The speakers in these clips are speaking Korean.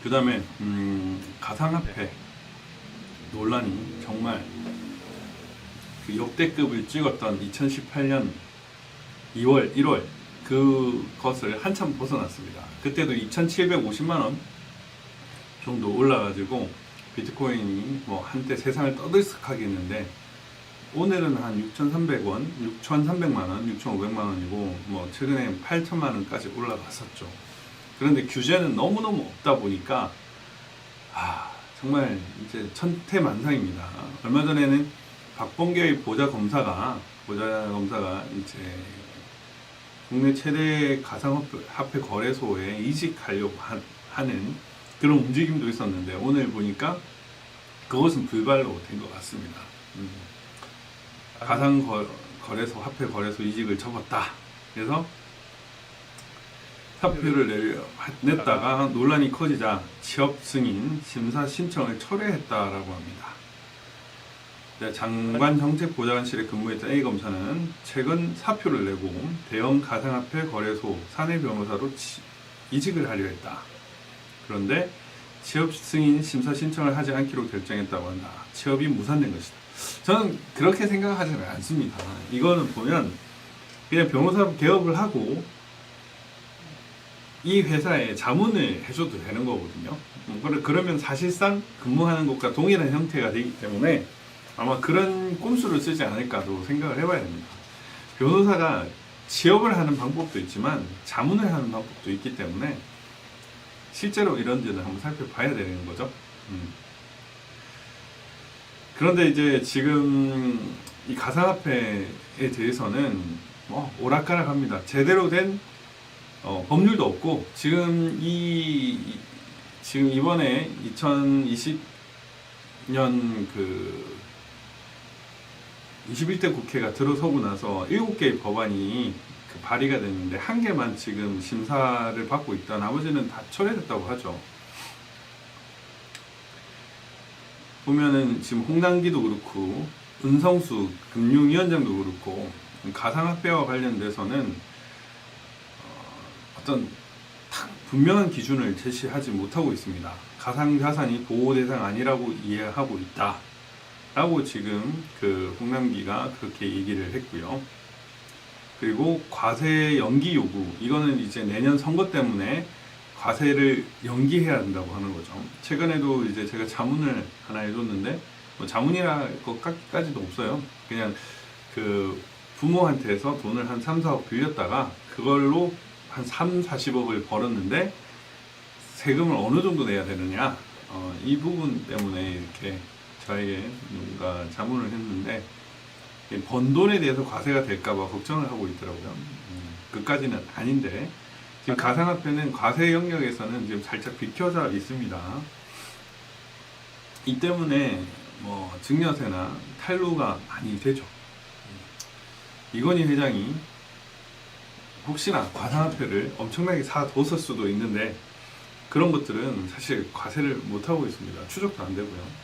그 다음에 가상화폐 논란이 정말 그 역대급을 찍었던 2018년 2월, 1월 그것을 한참 벗어났습니다. 그때도 2,750만원 정도 올라가지고 비트코인이 뭐 한때 세상을 떠들썩하게 했는데 오늘은 한 6,300원, 6,300만원, 6,500만원이고 뭐 최근에 8천만원까지 올라갔었죠. 그런데 규제는 너무너무 없다 보니까 정말 이제 천태만상입니다. 얼마 전에는 박범계의 보좌 검사가 이제 국내 최대 가상화폐 거래소에 이직하려고 하는 그런 움직임도 있었는데 오늘 보니까 그것은 불발로 된 것 같습니다. 가상거래소, 화폐 거래소 이직을 접었다. 그래서 사표를 냈다가 논란이 커지자 취업 승인 심사 신청을 철회했다라고 합니다. 장관 정책보좌관실에 근무했던 A 검사는 최근 사표를 내고 대형 가상화폐 거래소 사내 변호사로 이직을 하려 했다. 그런데 취업 승인 심사 신청을 하지 않기로 결정했다고 한다. 취업이 무산된 것이다. 저는 그렇게 생각하지는 않습니다. 이거는 보면 그냥 변호사 개업을 하고 이 회사에 자문을 해줘도 되는 거거든요. 그러면 사실상 근무하는 것과 동일한 형태가 되기 때문에 아마 그런 꼼수를 쓰지 않을까도 생각을 해봐야 됩니다. 변호사가 취업을 하는 방법도 있지만 자문을 하는 방법도 있기 때문에 실제로 이런지는 한번 살펴봐야 되는 거죠. 그런데 이제 지금 이 가상화폐에 대해서는 뭐 오락가락합니다. 제대로 된 법률도 없고 지금 이번에 2020년 21대 국회가 들어서고 나서 7개의 법안이 발의가 됐는데 1개만 지금 심사를 받고 있다. 나머지는 다 철회됐다고 하죠. 보면은 지금 홍남기도 그렇고 은성수 금융위원장도 그렇고 가상화폐와 관련돼서는 어떤 분명한 기준을 제시하지 못하고 있습니다. 가상자산이 보호대상 아니라고 이해하고 있다 라고 지금 홍남기가 그렇게 얘기를 했고요. 그리고 과세 연기 요구, 이거는 이제 내년 선거 때문에 과세를 연기해야 한다고 하는 거죠. 최근에도 이제 제가 자문을 하나 해줬는데 뭐 자문이랄 것까지도 없어요. 그냥 부모한테서 돈을 한 3, 4억 빌렸다가 그걸로 한 3, 40억을 벌었는데 세금을 어느 정도 내야 되느냐, 이 부분 때문에 이렇게 저에게 누군가 자문을 했는데 번 돈에 대해서 과세가 될까봐 걱정을 하고 있더라고요. 그까지는 아닌데 지금 가상화폐는 과세 영역에서는 지금 살짝 비켜져 있습니다. 이 때문에 뭐 증여세나 탈루가 많이 되죠. 이건희 회장이 혹시나 가상화폐를 엄청나게 사뒀을 수도 있는데 그런 것들은 사실 과세를 못하고 있습니다. 추적도 안 되고요.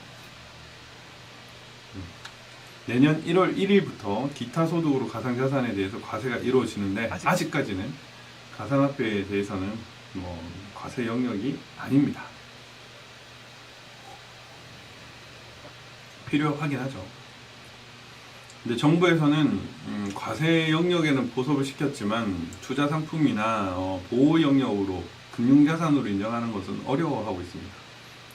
내년 1월 1일부터 기타 소득으로 가상자산에 대해서 과세가 이루어지는데 아직까지는 가상화폐에 대해서는 뭐 과세 영역이 아닙니다. 필요하긴 하죠. 근데 정부에서는 과세 영역에는 보섭을 시켰지만 투자 상품이나 보호 영역으로 금융자산으로 인정하는 것은 어려워하고 있습니다.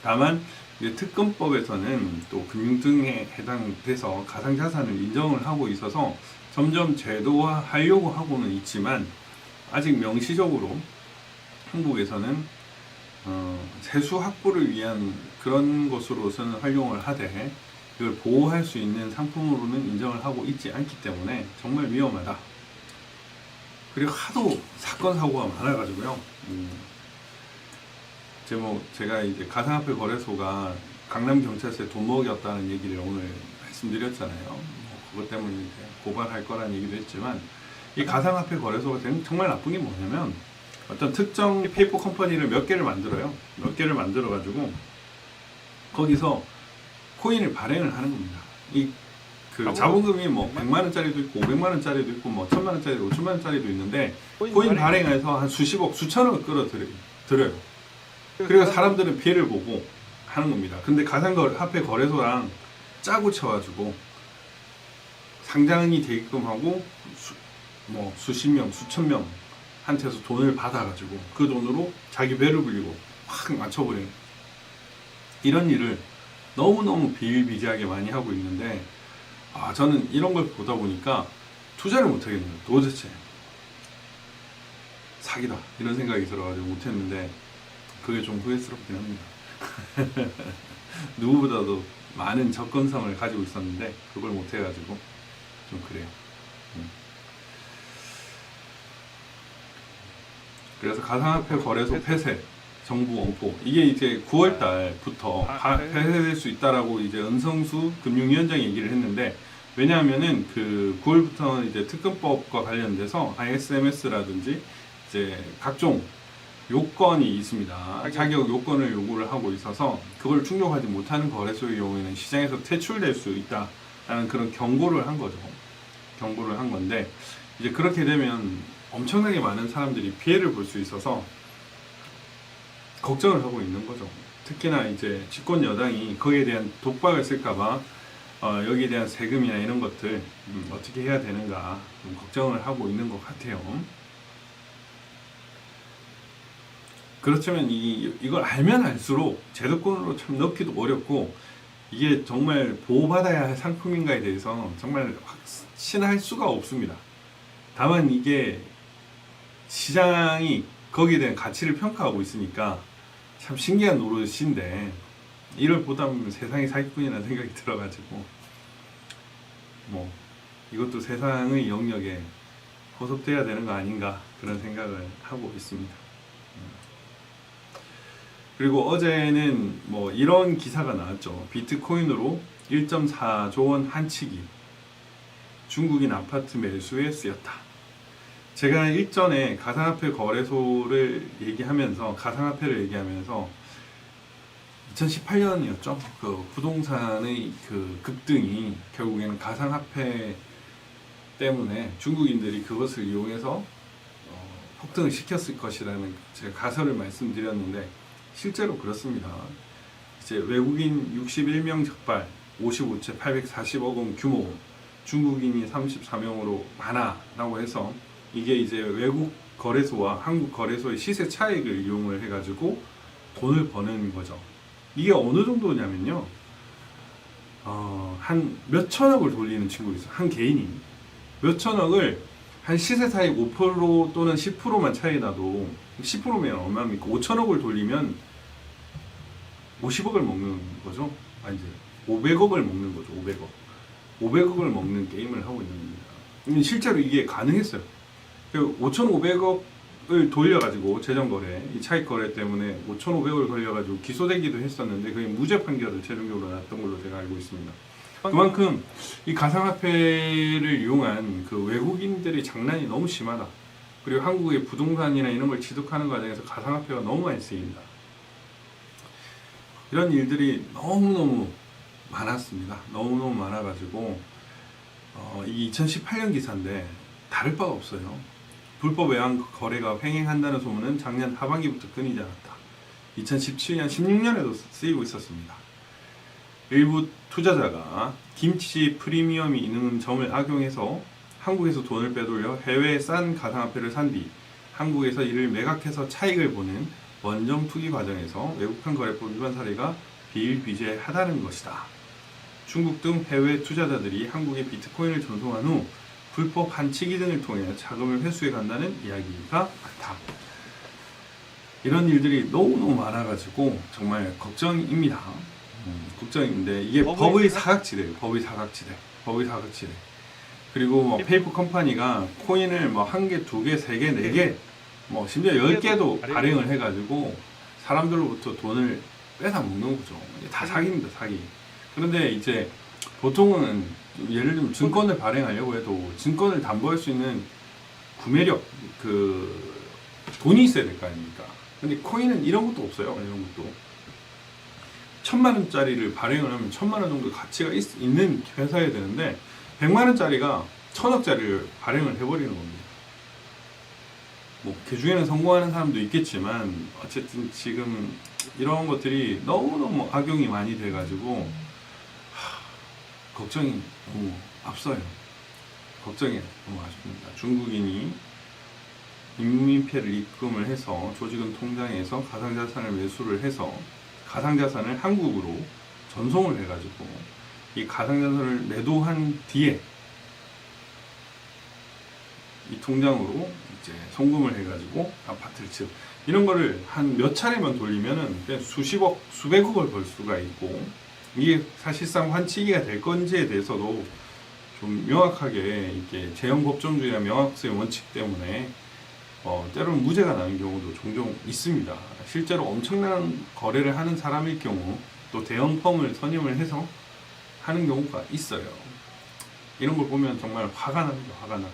다만 특검법에서는 또 금융 등에 해당돼서 가상자산을 인정을 하고 있어서 점점 제도화하려고 하고는 있지만 아직 명시적으로 한국에서는 세수 확보를 위한 그런 것으로서는 활용을 하되 이걸 보호할 수 있는 상품으로는 인정을 하고 있지 않기 때문에 정말 위험하다. 그리고 하도 사건 사고가 많아가지고요. 제가 이제 가상화폐 거래소가 강남경찰서에 돈 먹였다는 얘기를 오늘 말씀드렸잖아요. 그것 때문에 이제 고발할 거라는 얘기도 했지만 이 가상화폐 거래소가 정말 나쁜 게 뭐냐면 어떤 특정 페이퍼 컴퍼니를 몇 개를 만들어요. 몇 개를 만들어가지고 거기서 코인을 발행을 하는 겁니다. 자본금이 뭐 100만원짜리도 있고 500만원짜리도 있고 뭐 1000만원짜리, 5천만원짜리도 있는데 코인 발행해서 한 수십억, 수천억을 끌어들여요. 그래서 사람들은 피해를 보고 하는 겁니다. 근데 가상화폐 거래소랑 짜고 쳐가지고 상장이 되게끔 하고 수십 명, 수천 명한테서 돈을 받아가지고 그 돈으로 자기 배를 불리고 확 맞춰버리는 이런 일을 너무너무 비일비재하게 많이 하고 있는데 저는 이런 걸 보다 보니까 투자를 못하겠네요. 도대체 사기다 이런 생각이 들어가지고 못했는데 그게 좀 후회스럽긴 합니다. 누구보다도 많은 접근성을 가지고 있었는데 그걸 못해가지고 좀 그래요. 그래서 가상화폐 거래소 폐쇄 정부 엄포 이게 이제 9월 달부터 폐쇄될 수 있다라고 이제 은성수 금융위원장이 얘기를 했는데, 왜냐하면은 그 9월부터 이제 특근법과 관련돼서 ISMS라든지 이제 각종 요건이 있습니다. 자격 요건을 요구를 하고 있어서 그걸 충족하지 못하는 거래소의 경우에는 시장에서 퇴출될 수 있다라는 그런 경고를 한 거죠. 경고를 한 건데, 이제 그렇게 되면 엄청나게 많은 사람들이 피해를 볼 수 있어서 걱정을 하고 있는 거죠. 특히나 이제 집권 여당이 거기에 대한 독박을 쓸까봐 여기에 대한 세금이나 이런 것들 어떻게 해야 되는가 좀 걱정을 하고 있는 것 같아요. 그렇지만 이걸 알면 알수록 제도권으로 참 넣기도 어렵고, 이게 정말 보호받아야 할 상품인가에 대해서 정말 확신할 수가 없습니다. 다만 이게 시장이 거기에 대한 가치를 평가하고 있으니까 참 신기한 노릇인데, 이를 보다 보면 세상이 사기꾼이라는 생각이 들어가지고 이것도 세상의 영역에 포섭돼야 되는 거 아닌가 그런 생각을 하고 있습니다. 그리고 어제는 이런 기사가 나왔죠. 비트코인으로 1.4조 원 한치기, 중국인 아파트 매수에 쓰였다. 제가 일전에 가상화폐 거래소를 얘기하면서 2018년이었죠. 그 부동산의 그 급등이 결국에는 가상화폐 때문에 중국인들이 그것을 이용해서 폭등을 시켰을 것이라는 제가 가설을 말씀드렸는데, 실제로 그렇습니다. 이제 외국인 61명 적발, 55채 840억 원 규모, 중국인이 34명으로 많아라고 해서 이게 이제 외국 거래소와 한국 거래소의 시세 차익을 이용을 해가지고 돈을 버는 거죠. 이게 어느 정도냐면요, 한 몇천억을 돌리는 친구가 있어요. 한 개인이 몇천억을 한 시세 차익 5% 또는 10%만 차이 나도 10%면 얼마입니까? 5천억을 돌리면 50억을 먹는 거죠. 이제 500억을 먹는 거죠. 500억을 먹는 게임을 하고 있는 겁니다. 실제로 이게 가능했어요. 5,500억을 돌려가지고 재정거래, 이 차익거래 때문에 5,500억을 걸려가지고 기소되기도 했었는데 그게 무죄 판결을 최종적으로 났던 걸로 제가 알고 있습니다. 그만큼 이 가상화폐를 이용한 그 외국인들의 장난이 너무 심하다. 그리고 한국의 부동산이나 이런 걸 취득하는 과정에서 가상화폐가 너무 많이 쓰인다. 이런 일들이 너무너무 많았습니다. 너무너무 많아가지고 이 2018년 기사인데 다를 바가 없어요. 불법 외환 거래가 횡행한다는 소문은 작년 하반기부터 끊이지 않았다. 2017년, 16년에도 쓰이고 있었습니다. 일부 투자자가 김치 프리미엄이 있는 점을 악용해서 한국에서 돈을 빼돌려 해외에 싼 가상화폐를 산 뒤 한국에서 이를 매각해서 차익을 보는 원정 투기 과정에서 외국판 거래법 위반 사례가 비일비재하다는 것이다. 중국 등 해외 투자자들이 한국에 비트코인을 전송한 후 불법 한치기 등을 통해 자금을 회수해 간다는 이야기가 많다. 이런 일들이 너무너무 많아가지고 정말 걱정입니다. 걱정인데 이게 법의 사각지대예요. 법의 사각지대. 그리고 페이퍼 컴퍼니가 코인을 한 개, 두 개, 세 개, 네 개, 심지어 10개도 발행을 해가지고 사람들로부터 돈을 뺏어 먹는 거죠. 다 사기입니다, 사기. 그런데 이제 보통은 예를 들면 증권을 발행하려고 해도 증권을 담보할 수 있는 구매력, 돈이 있어야 될 거 아닙니까? 근데 코인은 이런 것도 없어요. 이런 것도. 1,000만 원짜리를 발행을 하면 1,000만 원 정도 가치가 있는 회사여야 되는데 100만 원짜리가 1,000억짜리를 발행을 해버리는 겁니다. 뭐 그 중에는 성공하는 사람도 있겠지만 어쨌든 지금 이런 것들이 너무너무 악용이 많이 돼가지고 걱정이 너무 앞서요. 걱정이 너무 아쉽습니다. 중국인이 인민폐를 입금을 해서 조직은 통장에서 가상자산을 매수를 해서 가상자산을 한국으로 전송을 해가지고 이 가상자산을 매도한 뒤에 이 통장으로 이제 송금을 해가지고 아파트를 지어 이런 거를 한 몇 차례만 돌리면은 그냥 수십억, 수백억을 벌 수가 있고 이게 사실상 환치기가 될 건지에 대해서도 좀 명확하게 이렇게 재형법정주의와 명확성의 원칙 때문에 때로는 무죄가 나는 경우도 종종 있습니다. 실제로 엄청난 거래를 하는 사람일 경우 또 대형 펌을 선임을 해서 하는 경우가 있어요. 이런 걸 보면 정말 화가 납니다. 화가 나.